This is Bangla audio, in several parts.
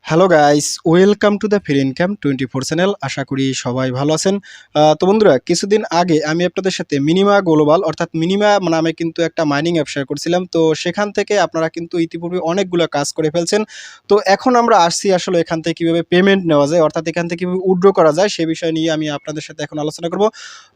Hello guys, welcome to the free income 24 channel. আশা করি সবাই ভালো আছেন। তো বন্ধুরা, কিছুদিন আগে আমি আপনাদের সাথে মিনিমা গ্লোবাল অর্থাৎ মিনিমা নামে কিন্তু একটা মাইনিং অ্যাপ শেয়ার করছিলাম। তো সেখান থেকে আপনারা কিন্তু ইতিপূর্বে অনেকগুলো কাজ করে ফেলছেন। তো এখন আমরা আসছি আসলে এখান থেকে কীভাবে পেমেন্ট নেওয়া যায়, অর্থাৎ এখান থেকে কীভাবে উইথড্র করা যায় সে বিষয় নিয়ে আমি আপনাদের সাথে এখন আলোচনা করব।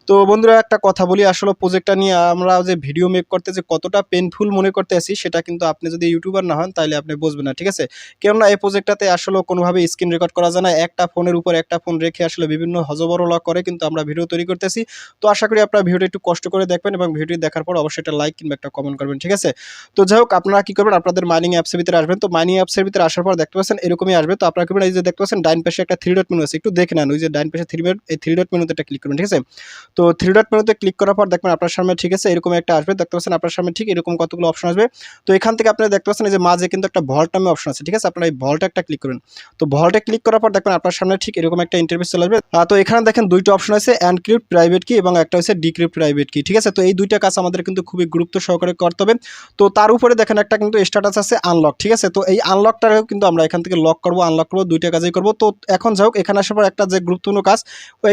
তো বন্ধুরা, একটা কথা বলি, আসলে প্রজেক্টটা নিয়ে আমরা যে ভিডিও মেক করতে যে কতটা পেনফুল মনে করতে আছি সেটা কিন্তু আপনি যদি ইউটিউবার না হন তাহলে আপনি বুঝবেন না, ঠিক আছে? কেননা এই প্রজেক্টটাতে আসলে কোনোভাবে স্ক্রিন রেকর্ড করা যায় না। একটা ফোনের উপর একটা ফোন রেখে আসলে বিভিন্ন হযবরল করে কিন্তু আমরা ভিডিও তৈরি করতেছি। তো আশা করি আপনারা ভিডিওটা একটু কষ্ট করে দেখবেন এবং ভিডিওটি দেখার পর অবশ্যই একটা লাইক কিংবা একটা কমেন্ট করবেন, ঠিক আছে? তো যাই হোক, আপনারা কি করবেন, আপনাদের মাইনিং অ্যাপসের ভিতরে আসবেন। তো মাইনিং অ্যাপসের ভিতরে আসার পর দেখতে পাচ্ছেন এরকমই আসবে। তো আপনারা কি করবেন, এই যে দেখতে পাচ্ছেন ডাইন পাশে একটা থ্রি ডট মেনু আছে, একটু দেখে নেন। ওই যে ডাইন পাশে এই থ্রি ডট মেনুতে একটা ক্লিক করবেন, ঠিক আছে? তো থ্রি ডট মেনুতে ক্লিক করার পর দেখবেন আপনার সামনে, ঠিক আছে, এরকম একটা আসবে। দেখতে পাচ্ছেন আপনার সামনে ঠিক এরকম কতগুলো অপশন আসবে। তো এখান থেকে আপনারা দেখতে পাচ্ছেন এই যে মাঝে কিন্তু একটা ভল্ট নামে অপশন আছে, ঠিক আছে? আপনারা এই ভল্টে একটা ক্লিক করবেন। তো ভল্টে ক্লিক করার পর দেখবেন আপনার সামনে ঠিক এরকম একটা ইন্টারফেস চলে আসবে। তো এখানে দেখেন দুইটা অপশন আছে, এনক্রিপ্ট প্রাইভেট কি এবং একটা হচ্ছে ডিক্রিপ্ট প্রাইভেট কি, ঠিক আছে? তো এই দুইটা কাজ আমাদের কিন্তু খুবই গুরুত্ব সহকারে করতে হবে। তো তার উপরে দেখেন একটা কিন্তু স্ট্যাটাস আছে আনলক, ঠিক আছে? তো এই আনলকটাও কিন্তু আমরা এখান থেকে লক করবো, আনলক করবো, দুইটা কাজই করবো। তো এখন যাই হোক, এখানে আসার পর একটা যে গুরুত্বপূর্ণ কাজ,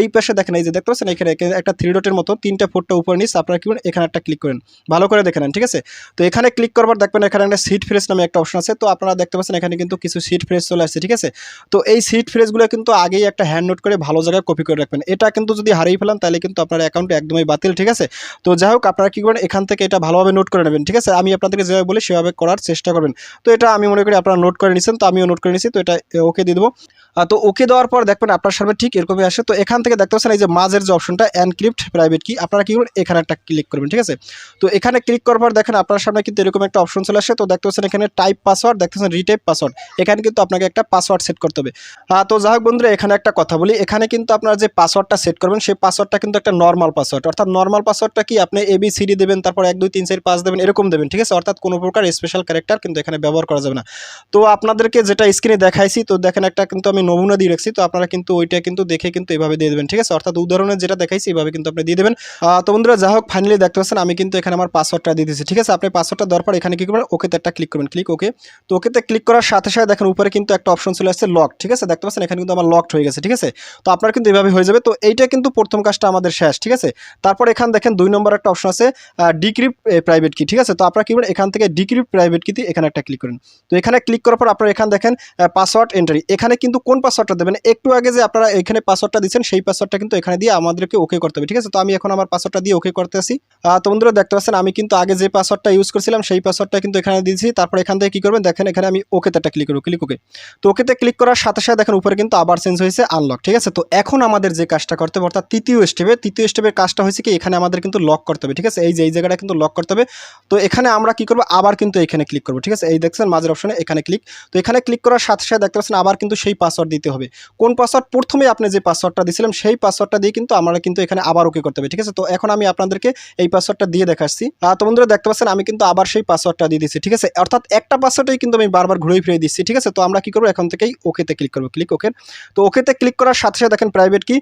এই পাশে দেখেন এই যে দেখতে পাচ্ছেন এখানে একটা থ্রি ডটের মতো তিনটা ফোরটা উপরে নিচ, আপনারা কি করেন এখানে একটা ক্লিক করেন, ভালো করে দেখে নেন, ঠিক আছে? তো এখানে ক্লিক করবার দেখবেন এখানে একটা সিট ফ্রেজ নামে একটা অপশন আছে। তো আপনারা দেখতে পাচ্ছেন এখানে কিন্তু কিছু সিট ফ্রেজ চলে আসছে, ঠিক আছে? তো এই সিট ফ্রেজগুলো কিন্তু আগেই একটা হ্যান্ড নোট করে ভালো জায়গায় কপি করে রাখবেন। এটা কিন্তু যদি হারিয়ে ফেলেন তাহলে কিন্তু আপনার অ্যাকাউন্ট একদমই বাতিল, ঠিক আছে? তো যাই হোক, আপনারা কি করবেন, এখান থেকে এটা ভালোভাবে নোট করে নেবেন, ঠিক আছে? আমি আপনাদেরকে যেভাবে বলি সেভাবে করার চেষ্টা করবেন। তো এটা আমি মনে করি আপনারা নোট করে নিচ্ছেন, তো আমিও নোট করে নিচ্ছি। তো এটা ওকে দিয়ে দেবো। তো ওকে দেওয়ার পর দেখবেন আপনার সামনে ঠিক এরকমই আসে। তো এখান থেকে দেখতে পাচ্ছেন এই যে মাঝের যে অপশনটা এনক্রিপ্ট প্রাইভেট কি, আপনারা কি করবেন এখানে একটা ক্লিক করবেন, ঠিক আছে? তো এখানে ক্লিক করার পর দেখেন আপনার সামনে কিন্তু এরকম একটা অপশন চলে আসে। তো দেখতে পাচ্ছেন এখানে টাইপ পাসওয়ার্ড, দেখতে পাচ্ছেন রিটাইপ পাসওয়ার্ড। এখানে কিন্তু আপনাকে একটা পাসওয়ার্ড সেট করতে হবে। তো যাই হোক বন্ধুরা, এখানে একটা কথা বলি, এখানে কিন্তু আপনারা যে পাসওয়ার্ডটা সেট করবেন সেই পাসওয়ার্ডটা কিন্তু একটা নর্মাল পাসওয়ার্ড। অর্থাৎ নর্মাল পাসওয়ার্ডটা কি, আপনি ABCD দেবেন, তারপর 1 2 3 4 5 দেবেন, এরকম দেবেন, ঠিক আছে? অর্থাৎ কোনো প্রকার স্পেশাল ক্যারেক্টার কিন্তু এখানে ব্যবহার করা যাবে না। তো আপনাদেরকে যেটা স্ক্রিনে দেখাইছি, তো দেখেন একটা কিন্তু আমি নমুনা দিয়ে রাখছি। তো আপনারা কিন্তু ওইটা কিন্তু দেখে কিন্তু এভাবে দিয়ে দেবেন, ঠিক আছে? অর্থাৎ উদাহরণে যেটা দেখাইছি এভাবে কিন্তু আপনি দিয়ে দেবেন। তো বন্ধুরা, যাই হোক, ফাইনালি দেখতে পাচ্ছেন আমি কিন্তু এখানে আমার পাসওয়ার্ডটা দিয়ে দিয়েছি, ঠিক আছে? আপনি পাসওয়ার্ডটা দেওয়ার পর এখানে কি করবেন, ওকেতে একটা ক্লিক করবেন, ক্লিক ওকে। তো ওকেতে ক্লিক করার সাথে সাথে দেখেন উপরে কিন্তু একটা অপশন চলে আসছে লক, ঠিক আছে? দেখতে পাচ্ছেন এখানে কিন্তু আমার লকড হয়ে গেছে, ঠিক আছে? তো আপনার কিন্তু এভাবে হয়ে যাবে। তো এইটা কিন্তু প্রথম কাজটা আমাদের শেষ, ঠিক আছে? তারপর এখানে দেখেন 2 নম্বর একটা অপশন আছে ডিক্রিপ্ট প্রাইভেট কি, ঠিক আছে? তো আপনারা কি করবেন, এখান থেকে ডিক্রিপ্ট প্রাইভেট কিতে এখানে একটা ক্লিক করেন। তো এখানে ক্লিক করার পর আপনারা এখানে দেখেন পাসওয়ার্ড এন্ট্রি, এখানে কিন্তু কোন পাসওয়ার্ডটা দেবেন, একটু আগে যে আপনারা এখানে পাসওয়ার্ডটা দিচ্ছেন সেই পাসওয়ার্ডটা কিন্তু এখানে দিয়ে আমাদেরকে ওকে করতে হবে, ঠিক আছে? তো আমি এখন আমার পাসওয়ার্ডটা দিয়ে ওকে করতেছি। তো বন্ধুরা দেখতে পাচ্ছেন আমি কিন্তু আগে যে পাসওয়ার্ডটা ইউজ করছিলাম সেই পাসওয়ার্ডটা কিন্তু এখানে দিয়েছি। তারপর এখান থেকে কি করবেন, দেখেন এখানে আমি ওকেতে একটা ক্লিক করব, ক্লিক ওকে। তো ওকেতে ক্লিক করার সাথে সাথে দেখেন উপরে কিন্তু আবার চেঞ্জ হয়েছে আনলক, ঠিক আছে? তো এখন আমাদের যে কাজটা করতে হবে, অর্থাৎ তৃতীয় স্টেপের কাজটা হয়েছে কি, এখানে আমাদের কিন্তু লক করতে হবে, ঠিক আছে? এই যে এই জায়গাটা কিন্তু লক করতে হবে। তো এখানে আমরা কি করব, আবার কিন্তু এখানে ক্লিক করব, ঠিক আছে? এই দেখছেন মাঝের অপশনে এখানে ক্লিক। তো এখানে ক্লিক করার সাথে সাথে দেখতে পাচ্ছেন আবার কিন্তু সেই পাসওয়ার্ড দিতে হবে। কোন পাসওয়ার্ড, প্রথমে আপনি যে পাসওয়ার্ডটা দিয়েছিলেন সেই পাসওয়ার্ডটা দিয়ে কিন্তু আমরা কিন্তু এখানে আবার ওকে করতে হবে, ঠিক আছে? তো এখন আমি আপনাদেরকে এই পাসওয়ার্ডটা দিয়ে দেখাচ্ছি। তো বন্ধুরা দেখতে পাচ্ছেন আমি কিন্তু আবার সেই পাসওয়ার্ডটা দিয়ে দিচ্ছি, ঠিক আছে? অর্থাৎ একটা পাসওয়ার্ডই কিন্তু আমি বারবার ঘুরে ফিরে দিচ্ছি, ঠিক আছে? তো আমরা কি করব, এখন থেকেই ওকেতে ক্লিক করব, ক্লিক ওকে। তো ওকেতে ক্লিক করার সাথে সাথে দেখেন প্রাইভেট কি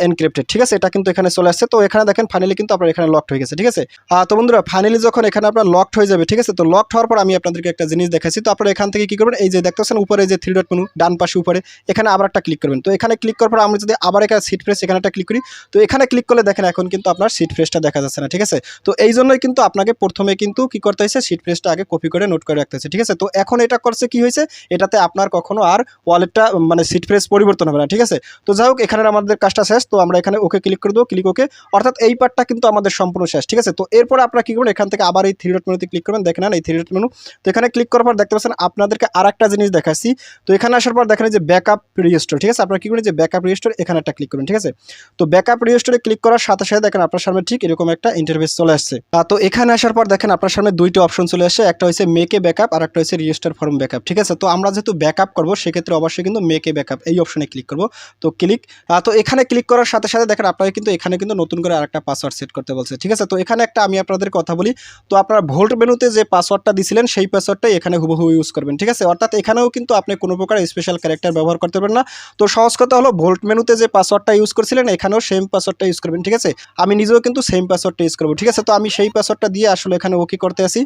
এনক্রিপ্টেড, ঠিক আছে? এটা কিন্তু এখানে চলে আসছে। তো এখানে দেখেন ফাইনালি কিন্তু আপনার এখানে লকড হয়ে গেছে, ঠিক আছে? তো বন্ধুরা ফাইনালি যখন এখানে আপনার লকড হয়ে যাবে, ঠিক আছে? তো লকড হওয়ার পর আমি আপনাদেরকে একটা জিনিস দেখাচ্ছি। তো আপনারা এখান থেকে কি করবেন, এই যে দেখতে পাচ্ছেন উপরে যে থ্রি ডট মেনু ডান পাশে উপরে, এখানে আবার একটা ক্লিক করবেন। তো এখানে ক্লিক করার পর আমরা যদি আবার এখানে সিট ফ্রেশ এখানে একটা ক্লিক করি, তো এখানে ক্লিক করলে দেখেন এখন কিন্তু আপনার সিট ফ্রেশটা দেখা যাচ্ছে না, ঠিক আছে? তো এই জন্যই কিন্তু আপনাকে প্রথমে কিন্তু কি করতে হয়েছে, সিট ফ্রেশটা আগে কপি করে নোট করে রাখতে হয়েছে, ঠিক আছে? তো এখন এটা করছে কি হয়েছে, এটাতে আপনার কখনো আর ওয়ালেটটা মানে সিট ফ্রেশ পরিবর্তন হবে না, ঠিক আছে? তো যাই হোক, এখানে আমাদের কাজটা শেষ। তো আমরা এখানে ওকে ক্লিক করে দেবো, ক্লিক ওকে। অর্থাৎ এই পার্টটা কিন্তু আমাদের সম্পূর্ণ শেষ, ঠিক আছে? তো এরপর আপনারা কি করবেন, এখান থেকে আবার এই থ্রি ডট মেনুতে ক্লিক করবেন, দেখেন এই থ্রি ডট মেনু। তো এখানে ক্লিক করার পর দেখতে পাচ্ছেন আপনাদেরকে আরেকটা জিনিস দেখাচ্ছি। তো এখানে আসার পর দেখেন যে ব্যাকআপ রিস্টোর, ঠিক আছে? আপনারা কি করবেন, যে ব্যাকআপ রিস্টোর এখানে একটা ক্লিক করবেন, ঠিক আছে? তো ব্যাকআপ রিস্টোরে ক্লিক করার সাথে সাথে দেখেন আপনার সামনে ঠিক এরকম একটা ইন্টারফেস চলে আসছে। তো এখানে আসার পর দেখেন আপনার সামনে দুইটা অপশন চলে আসছে, একটা হচ্ছে মেক এ ব্যাকআপ আর একটা হচ্ছে রিস্টোর ফর্ম ব্যাকআপ, ঠিক আছে? তো আমরা যেহেতু ব্যাকআপ করব সেক্ষেত্রে অবশ্যই কিন্তু মেক এ ব্যাকআপ এই অপশনে ক্লিক করব। তো ক্লিক। তো এখানে ক্লিক করার সাথে সাথে দেখেন আপনাকে কিন্তু এখানে কিন্তু নতুন করে আরেকটা পাসওয়ার্ড সেট করতে বলছে, ঠিক আছে? তো এখানে একটা আমি আপনাদের কথা বলি, তো আপনারা ভোল্ট মেনুতে যে পাসওয়ার্ডটা দিছিলেন সেই পাসওয়ার্ডটাই এখানে হুবহু ইউজ করবেন, ঠিক আছে? অর্থাৎ এখানেও কিন্তু আপনি কোনো প্রকার স্পেশাল ক্যারেক্টার ব্যবহার করতে পারবেন না। তো সহজ কথা হলো, ভোল্ট মেনুতে যে পাসওয়ার্ডটা ইউজ করছিলেন এখানেও সেম পাসওয়ার্ডটা ইউজ করবেন, ঠিক আছে? আমি নিজেও কিন্তু সেম পাসওয়ার্ডটা ইউজ করব, ঠিক আছে? তো আমি সেই পাসওয়ার্ডটা দিয়ে আসলে এখানে ওকে করতে আসি।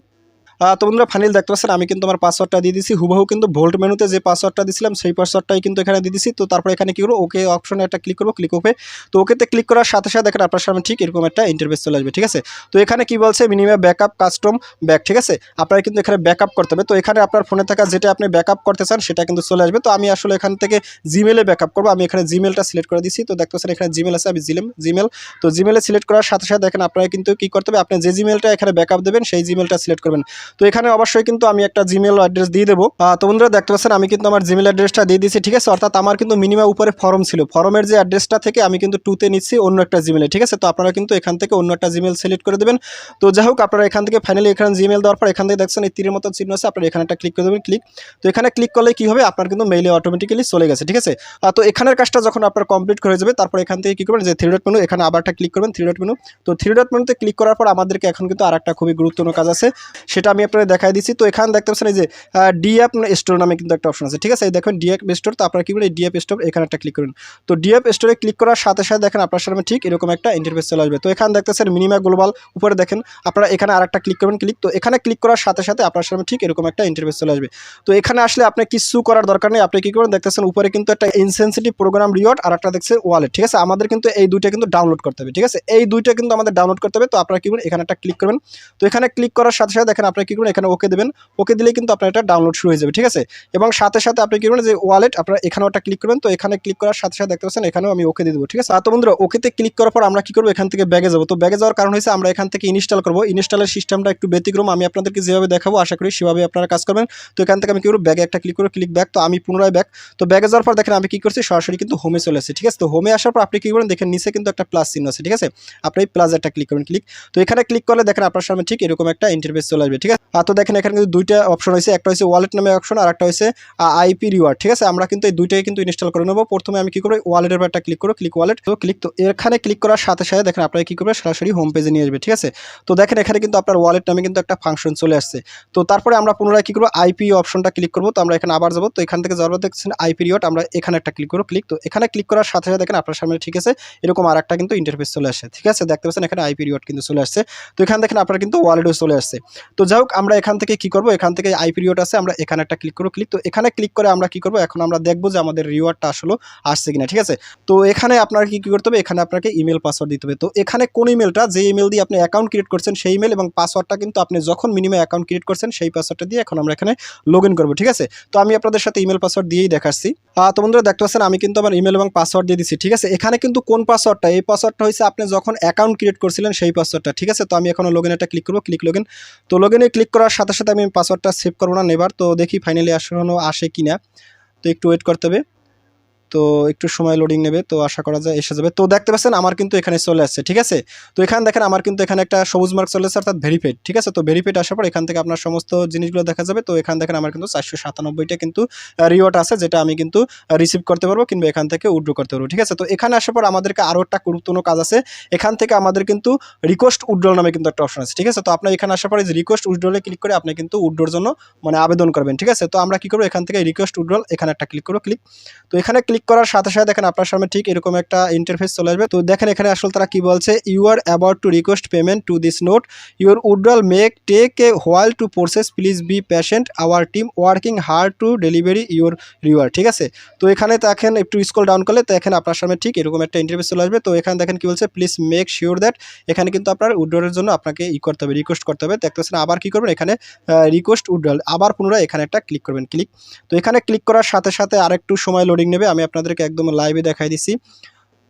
তো বন্ধুরা ফাইনালি দেখতে পাচ্ছেন আমি কিন্তু আমার পাসওয়ার্ডটা দিয়ে দিছি, হুবহু কিন্তু ভোল্ট মেনুতে যে পাসওয়ার্ডটা দিয়েছিলাম সেই পাসওয়ার্ডটাই কিন্তু এখানে দিয়ে দিছি। তো তারপরে এখানে কি করবো, ওকে অপশনে একটা ক্লিক করবো, ক্লিক ওকে। তো ওকেতে ক্লিক করার সাথে সাথে দেখেন আপনার সামনে ঠিক এরকম একটা ইন্টারফেস চলে আসবে, ঠিক আছে। তো এখানে কি বলছে, মিনিমাম ব্যাকআপ কাস্টম ব্যাক, ঠিক আছে। আপনারা কিন্তু এখানে ব্যাকআপ করতে হবে। তো এখানে আপনার ফোনে থাকা যেটা আপনি ব্যাকআপ করতে চান সেটা কিন্তু চলে আসবে। তো আমি আসলে এখান থেকে জিমেলে ব্যাকআপ করবো, আমি এখানে জিমেলটা সিলেক্ট করে দিচ্ছি। তো দেখতে পাচ্ছেন এখানে জিমেল আছে, আমি জিমেল। তো জিমেলে সিলেক্ট করার সাথে সাথে দেখেন আপনারা কিন্তু কি করতে হবে, আপনি যে জিমেলটা এখানে ব্যাকআপ দেবেন সেই জিমেলটা সিলেক্ট করবেন। তো এখানে অবশ্যই কিন্তু আমি একটা জিমেল অ্যাড্রেস দিয়ে দেবো। তো বন্ধুরা দেখতে পাচ্ছেন আমি কিন্তু আমার জিমেল অ্যাড্রেসটা দিয়ে দিয়েছি, ঠিক আছে। অর্থাৎ আমার কিন্তু মিনিমাম উপরে ফর্ম ছিল, ফর্মের যে অ্যাড্রেসটা থেকে আমি কিন্তু 2-তে নিচ্ছি অন্য একটা জিমেলে, ঠিক আছে। তো আপনারা কিন্তু এখান থেকে অন্য একটা জিমেল সিলেক্ট করে দেবেন। তো যাই হোক আপনারা এখান থেকে ফাইনালি এখানে জিমেল দেওয়ার পর এখান থেকে দেখছেন এই তীরের মতো চিহ্ন আছে, আপনারা এখানে একটা ক্লিক করে দেবেন, ক্লিক। তো এখানে ক্লিক করলে কি হবে, আপনার কিন্তু মেইলে অটোমেটিক্যালি চলে গেছে, ঠিক আছে। তো এখানের কাজটা যখন আপনার কমপ্লিট করে যাবে তারপর এখান থেকে কি করবেন, যে 3 ডট মেনু, এখানে আবার একটা ক্লিক করবেন 3 ডট মেনু। তো 3 ডট মেনুতে ক্লিক করার পর আমাদেরকে এখন কিন্তু আরেকটা খুবই গুরুত্বপূর্ণ কাজ আছে, সেটা আমি আপনাদের দেখাই দিচ্ছি। তো এখানে দেখতে পাচ্ছেন এই যে ডিঅ্যাপ স্টোর নামে কিন্তু একটা অপশন আছে, ঠিক আছে। এই দেখেন ডিঅ্যাপ স্টোর। তো আপনারা কি করবেন, এই ডিঅ্যাপ স্টোর এখানে একটা ক্লিক করুন। তো ডিঅ্যাপ স্টোরে ক্লিক করার সাথে সাথে দেখেন আপনার সামনে ঠিক এরকম একটা ইন্টারফেস চলে আসবে। তো এখানে দেখতেছেন মিনিমা গ্লোবাল উপরে দেখেন, আপনারা এখানে আরেকটা ক্লিক করবেন, ক্লিক। তো এখানে ক্লিক করার সাথে সাথে আপনার সামনে ঠিক এরকম একটা ইন্টারফেস চলে আসবে। তো এখানে আসলে আপনি কিছু করার দরকার নেই, আপনি কি করবেন, দেখতেছেন উপরে কিন্তু একটা ইনসেনসিটিভ প্রোগ্রাম রিওয়ার্ড আর একটা দেখছে ওয়ালেট, ঠিক আছে। আমাদের কিন্তু এই দুইটা কিন্তু ডাউনলোড করতে হবে, ঠিক আছে। এই দুইটা কিন্তু আমাদের ডাউনলোড করতে হবে। তো আপনারা কি করবেন, এখানে একটা ক্লিক করবেন। তো এখানে ক্লিক করার সাথে সাথে দেখেন আপনারা কি করবেন, এখানে ওকে দেবেন, ওকে দিলেই কিন্তু আপনার এটা ডাউনলোড শুরু হয়ে যাবে, ঠিক আছে। এবং সাথে সাথে আপনি কি করবেন, যে ওয়ালেট আপনারা এখানেও একটা ক্লিক করবেন। তো এখানে ক্লিক করার সাথে সাথে দেখতে পাচ্ছেন এখানেও আমি ওকে দিয়ে দেবো, ঠিক আছে। তো বন্ধুরা ওকেতে ক্লিক করার পর আমরা কি করবো, এখান থেকে ব্যাগে যাবো। তো ব্যাগে যাওয়ার কারণ হয়েছে আমরা এখান থেকে ইনস্টল করবো, ইনস্টলের সিস্টেমটা একটু ব্যতিক্রম, আমি আপনাদেরকে যেভাবে দেখাবো আশা করি সেভাবে আপনারা কাজ করবেন। তো এখান থেকে আমি কি করবো, ব্যাগে একটা ক্লিক করবো, ক্লিক ব্যাক। তো আমি পুনরায় ব্যাক। তো ব্যাগে যাওয়ার পর দেখেন আমি কি করছি, সরাসরি কিন্তু হোমে চলে আসছে, ঠিক আছে। তো হোমে আসার পর আপনি কি করবেন, দেখেন নিচে কিন্তু একটা প্লাস চিহ্ন আছে, ঠিক আছে। আপনি এই প্লাস একটা ক্লিক করবেন, ক্লিক। তো এখানে ক্লিক করলে দেখেন আপনার সামনে ঠিক এরকম একটা ইন্টারফেস চলে আসবে, ঠিক আছে। তো দেখেন এখানে কিন্তু দুইটা অপশন হয়েছে, একটা হচ্ছে ওয়ালেট নামে অপশন আর একটা হচ্ছে আইপি রিওয়ার্ড, ঠিক আছে। আমরা কিন্তু এই দুইটাই কিন্তু ইনস্টল করে নেবো। প্রথমে আমি কি করবো, ওয়ালেটের উপর একটা ক্লিক করবো, ক্লিক ওয়ালেট। তো ক্লিক। তো এখানে ক্লিক করার সাথে সাথে দেখেন আপনারা কি করবেন, সরাসরি হোম পেজে নিয়ে আসবে, ঠিক আছে। তো দেখেন এখানে কিন্তু আপনার ওয়ালেট নামে কিন্তু একটা ফাংশন চলে আসছে। তো তারপরে আমরা পুনরায় কি করবো, আইপি অপশনটা ক্লিক করবো। তো আমরা এখানে আবার যাবো। তো এখান থেকে যাওয়ার পর দেখছেন আইপি রিওয়ার্ড, আমরা এখানে একটা ক্লিক করবো, ক্লিক। তো এখানে ক্লিক করার সাথে সাথে দেখেন আপনার সামনে ঠিক আছে এরকম আর একটা কিন্তু ইন্টারফেস চলে আসছে, ঠিক আছে। দেখতে পাচ্ছেন এখানে আইপি রিওয়ার্ড কিন্তু চলে আসছে। তো এখানে দেখেন আপনার কিন্তু ওয়ালেটও চলে আসছে। তো যাই হোক আমরা এখান থেকে কি করবো, এখান থেকে আইপি রিওয়ার্ড আছে, আমরা এখানে একটা ক্লিক করবো, ক্লিক। তো এখানে ক্লিক করে আমরা কি করবো, এখন আমরা দেখবো যে আমাদের রিওয়ার্ডটা আসলে আসছে কিনা, ঠিক আছে। তো এখানে আপনার কি করতে হবে, এখানে আপনাকে ইমেল পাসওয়ার্ড দিতে হবে। তো এখানে কোন ইমেলটা, যে ইমেল দিয়ে আপনি অ্যাকাউন্ট ক্রিয়েট করছেন সেই ইমেল, এবং পাসওয়ার্ডটা কিন্তু আপনি যখন মিনিমাম অ্যাকাউন্ট ক্রিয়েট করছেন সেই পাসওয়ার্ডটা দিয়ে এখন আমরা এখানে লগ ইন করবো, ঠিক আছে। তো আমি আপনাদের সাথে ইমেল পাসওয়ার্ড দিয়েই দেখাচ্ছি। তো বন্ধুরা দেখতে পাচ্ছেন আমি কিন্তু আমার ইমেল এবং পাসওয়ার্ড দিয়ে দিচ্ছি, ঠিক আছে। এখানে কিন্তু কোন পাসওয়ার্ডটা, এই পাসওয়ার্ডটা হচ্ছে আপনি যখন অ্যাকাউন্ট ক্রিয়েট করছিলেন সেই পাসওয়ার্ডটা, ঠিক আছে। তো আমি এখন লগ ইন একটা ক্লিক করবো, ক্লিক লগ ইন। তো লগ ইনে ক্লিক করার সাথে সাথে আমি পাসওয়ার্ডটা সেভ করবো না নেবার। তো দেখি ফাইনালি আসলে আসে কিনা। তো একটু ওয়েট করতে হবে, তো একটু সময় লোডিং নেবে, তো আশা করা যায় এসে যাবে। তো দেখতে পাচ্ছেন আমার কিন্তু এখানে চলে আসছে, ঠিক আছে। তো এখানে দেখেন আমার কিন্তু এখানে একটা সবুজ মার্ক চলে আসছে, অর্থাৎ ভেরিফাইড, ঠিক আছে। তো ভেরিফাইড আসার পর এখান থেকে আপনার সমস্ত জিনিসগুলো দেখা যাবে। তো এখানে দেখেন আমার কিন্তু 497টা কিন্তু রিওয়ার্ড আছে, যেটা আমি কিন্তু রিসিভ করতে পারবো কিংবা এখান থেকে উইথড্র করতে পারবো, ঠিক আছে। তো এখানে আসার পর আমাদেরকে আরও একটা গুরুত্বপূর্ণ কাজ আছে, এখান থেকে আমাদের কিন্তু রিকোয়েস্ট উইথড্রল নামে কিন্তু একটা অপশন আছে, ঠিক আছে। তো আপনার এখানে আসার পরে যে রিকোয়েস্ট উইথড্রলে ক্লিক করে আপনি কিন্তু উইথড্রর জন্য মানে আবেদন করবেন, ঠিক আছে। তো আমরা কি করবো, এখান থেকে রিকোয়েস্ট উইথড্রল এখানে একটা ক্লিক করবো, ক্লিক। তো এখানে ক্লিক করার সাথে সাথে আপনার সামনে ঠিক এরকম একটা ইন্টারফেস চলে আসবে। তো দেখেন এখানে আসলে তারা কি বলছে, you are about to request payment to this note, your withdrawal make take a while to process, please be patient, our team working hard to delivery your reward, ঠিক আছে। তো এখানে দেখেন একটু স্ক্রল ডাউন করলে তো এখানে আপনার সামনে ঠিক এরকম একটা ইন্টারফেস চলে আসবে। তো এখানে দেখেন কি বলছে, প্লিজ মেক শিওর দ্যাট, এখানে কিন্তু আপনার উইথড্রলের জন্য আপনাকে করতে হবে, রিকোয়েস্ট করতে হবে। দেখতেছেন আবার কি করবেন, এখানে রিকোয়েস্ট উইথড্রল, আবার পুনরায় এখানে একটা ক্লিক করবেন, ক্লিক। তো এখানে ক্লিক করার সাথে সাথে আরেকটু সময় লোডিং নেবে, আমি আপনাদেরকে একদম লাইভে দেখাই দিচ্ছি।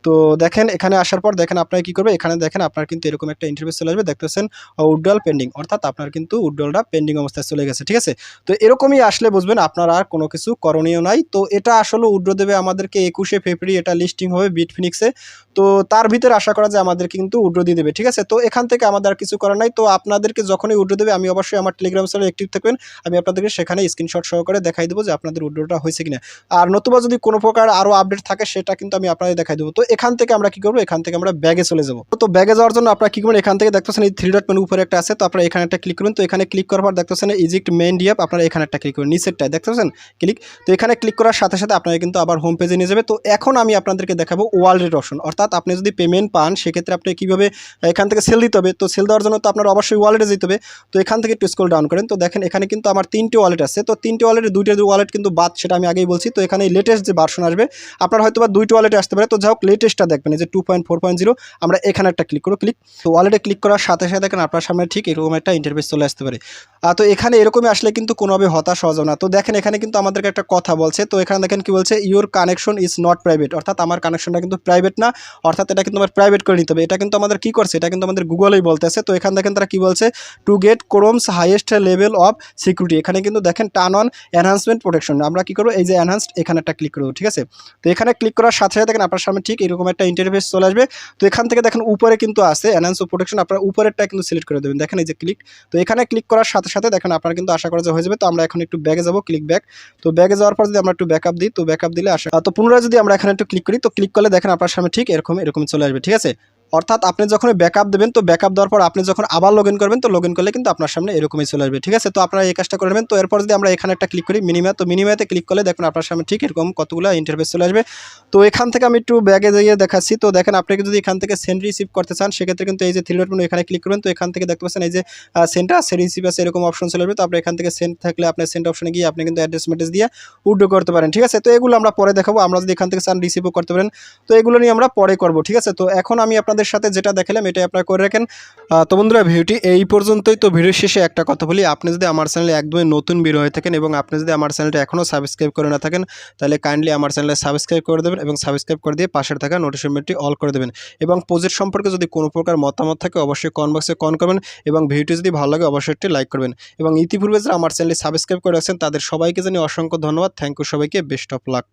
তো দেখেন এখানে আসার পর দেখেন আপনারা কি করবে, এখানে দেখেন আপনার কিন্তু এরকম একটা ইন্টারফেস চলে আসবে, দেখতেছেন উইথড্রল পেন্ডিং, অর্থাৎ আপনার কিন্তু উইথড্রলটা পেন্ডিং অবস্থায় চলে গেছে, ঠিক আছে। তো এরকমই আসলে বুঝবেন আপনার আর কোনো কিছু করণীয় নাই। তো এটা আসলে উইথড্র দেবে আমাদেরকে 21শে ফেব্রুয়ারি, এটা লিস্টিং হবে বিটফিনিক্সে। তো তার ভিতরে আশা করা যায় আমাদেরকে কিন্তু উইথড্র দিয়ে দেবে, ঠিক আছে। তো এখান থেকে আমাদের আর কিছু করার নাই। তো আপনাদেরকে যখনই উইথড্র দেবে আমি অবশ্যই আমার টেলিগ্রাম চ্যানেলে অ্যাক্টিভ থাকবেন, আমি আপনাদেরকে সেখানে স্ক্রিনশট সহকারে দেখাই দেবো যে আপনাদের উইথড্রটা হয়েছে কিনা। আর নতুবা যদি কোনো প্রকার আরও আপডেট থাকে সেটা কিন্তু আমি আপনাদের দেখাই দেবো। তো এখান থেকে আমরা কি করবো, এখান থেকে আমরা ব্যাগে চলে যাবো। তো ব্যাগে যাওয়ার জন্য আপনারা কি করবেন, এখান থেকে দেখতেছেন এই 3 ডট মেনু উপরে একটা আছে, তো আপনারা এখানে একটা ক্লিক করুন। তো এখানে ক্লিক করার পর দেখতেছেন ইজিপ্ট মেইন ডিএপ, আপনারা এখানে একটা ক্লিক করুন, নিচেরটায় দেখতেছেন ক্লিক। তো এখানে ক্লিক করার সাথে সাথে আপনারা কিন্তু আবার হোম পেজে নিয়ে যাবে। তো এখন আমি আপনাদেরকে দেখাবো ওয়ালেট অপশন, অর্থাৎ আপনি যদি পেমেন্ট পান সেক্ষেত্রে আপনি কীভাবে এখান থেকে সেল দিতে হবে। তো সেল দেওয়ার জন্য তো আপনার অবশ্যই ওয়ালেটে যেতে হবে। তো এখান থেকে একটু স্ক্রল ডাউন করেন, তো দেখেন এখানে কিন্তু আমার 3টি ওয়ালেট আছে। তো 3টি ওয়ালেটের 2টা ওয়ালেট কিন্তু বাদ, সেটা আমি আগেই বলছি। তো এখানে লেটেস্ট যে ভার্সন আসবে আপনার হয়তো বা 2টি ওয়ালেটে আসতে পারে। তো যাই হোক লেটেস্টটা দেখবেন, এই যে 2.4.0, আমরা এখানে একটা ক্লিক করব। ক্লিক, তো ওয়ালেটে ক্লিক করার সাথে সাথে দেখেন আপনার সামনে ঠিক এরকম একটা ইন্টারফেস চলে আসতে পারে। তো এখানে এরকমই আসলে কিন্তু কোনোভাবে হতাশ হওয়া যাবে না। তো দেখেন এখানে কিন্তু আমাদেরকে একটা কথা বলছে। তো এখানে দেখেন কি বলছে, your connection is not private, অর্থাৎ আমার কানেকশনটা কিন্তু প্রাইভেট না, অর্থাৎ এটা কিন্তু আমার প্রাইভেট করে নিতে হবে। এটা কিন্তু আমাদের কি করছে, এটা কিন্তু আমাদের গুগলেই বলতেছে। তো এখানে দেখেন তারা কি বলছে, to get Chrome's highest level of security, এখানে কিন্তু দেখেন টার্ন অন এনহান্সমেন্ট প্রোটেকশন, আমরা কি করবো, এই যে এনহান্সড এখানে একটা ক্লিক করবো। ঠিক আছে, তো এখানে ক্লিক করার সাথে সাথে দেখেন আপনার সামনে ঠিক এরকম একটা ইন্টারফেস চলে আসবে। তো এখান থেকে দেখেন উপরে কিন্তু আছে এনহান্স প্রোটেকশন, আপনারা উপরেরটা কিন্তু সিলেক্ট করে দেবেন। দেখেন এই যে ক্লিক, তো এখানে ক্লিক করার সাথে সাথে দেখেন আপনার কিন্তু আশা করা যে হয়ে যাবে। তো আমরা এখন একটু ব্যাগে যাবো, ক্লিক ব্যাক। তো ব্যাগে যাওয়ার পর যদি আমরা একটু ব্যাকআপ দিই, তো ব্যাকআপ দিলে আসে, তো পুনরায় যদি আমরা এখানে একটু ক্লিক করি, তো ক্লিক করলে দেখেন আপনার সামনে ঠিক এরকম চলে আসবে। ঠিক আছে, অর্থাৎ আপনি যখন ব্যাকআপ দেবেন, তো ব্যাকআপ দেওয়ার পর আপনি যখন আবার লগ ইন করবেন, তো লগ ইন করলে কিন্তু আপনার সামনে এরকমই চলে আসবে। ঠিক আছে, তো আপনারা এই কাজটা করে নেবেন। তো এরপর যদি আমরা এখানে একটা ক্লিক করি মিনিমা, তো মিনিমাতে ক্লিক করলে দেখুন আপনার সামনে ঠিক এরকম কতগুলো ইন্টারফেস চলে আসবে। তো এখান থেকে আমি একটু ব্যাগে যাইয়ে দেখাচ্ছি। তো দেখেন আপনাকে যদি এখান থেকে সেন্ড রিসিভ করতে চান সেক্ষেত্রে কিন্তু এই যে 3 ডট মেনু এখানে ক্লিক করবেন। তো এখান থেকে দেখতে পাচ্ছেন এই যে সেন্ড আছে, রিসিভ আছে, এরকম অপশন চলে আসবে। তো আপনি এখান থেকে সেন্ড থাকলে আপনি সেন্ড অপশনে গিয়ে আপনি কিন্তু অ্যাড্রেস মেসেজ দিয়ে উইথড্র করতে পারেন। ঠিক আছে, তো এগুলো আমরা পরে দেখাবো। আমরা যদি এখান থেকে চান রিসিভও করতে পারেন, তো এগুলো নিয়ে আমরা পরে করবো। ঠিক আছে, তো এখন আমি আপনাদের সাথে যেটা দেখালাম এটাই আপনারা করে রাখেন। তো বন্ধুরা ভিডিওটি এই পর্যন্তই। তো ভিডিও শেষে একটা কথা বলি, আপনি যদি আমার চ্যানেলে একদমই নতুন বের হয়ে থাকেন এবং আপনি যদি আমার চ্যানেলটা এখনও সাবস্ক্রাইব করে না থাকেন, তাহলে কাইন্ডলি আমার চ্যানেলে সাবস্ক্রাইব করে দেবেন এবং সাবস্ক্রাইব করে দিয়ে পাশের থাকা নোটিফিকেশনটি অল করে দেবেন। এবং প্রজেক্ট সম্পর্কে যদি কোনো প্রকার মতামত থাকে অবশ্যই কমেন্ট বক্সে কমেন্ট করবেন এবং ভিডিওটি যদি ভালো লাগে অবশ্যই একটি লাইক করবেন। এবং ইতিপূর্বে যারা আমার চ্যানেলে সাবস্ক্রাইব করে রাখছেন তাদের সবাইকে জানিয়ে অসংখ্য ধন্যবাদ। থ্যাংক ইউ সবাইকে, বেস্ট অফ লাক।